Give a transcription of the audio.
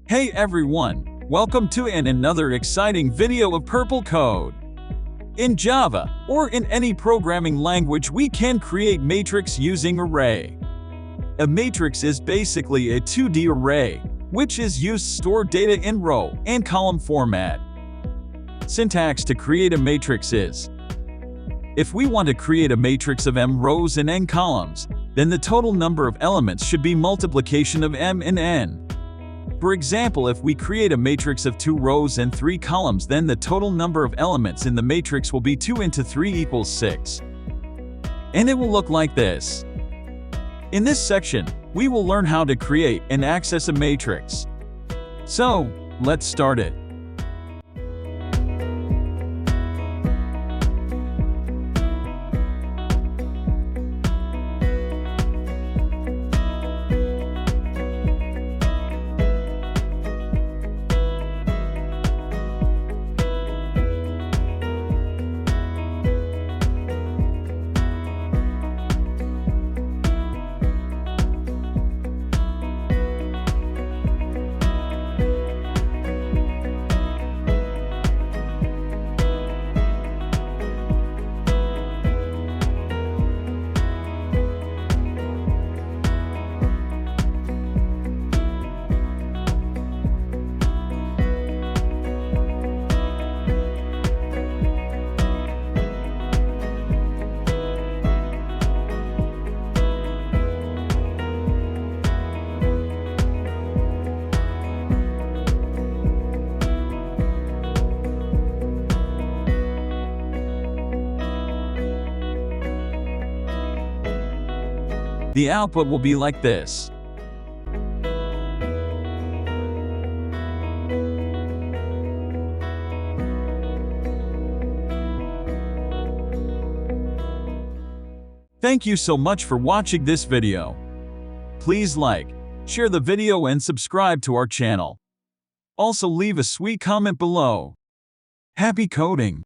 Hey everyone, welcome to another exciting video of Purple Code. In Java, or in any programming language, we can create matrix using array. A matrix is basically a 2D array, which is used to store data in row and column format. Syntax to create a matrix is: if we want to create a matrix of m rows and n columns, then the total number of elements should be multiplication of m and n. For example, if we create a matrix of 2 rows and 3 columns, then the total number of elements in the matrix will be 2 into 3 equals 6. And it will look like this. In this section, we will learn how to create and access a matrix. So, let's start it. The output will be like this. Thank you so much for watching this video. Please like, share the video and subscribe to our channel. Also leave a sweet comment below. Happy coding!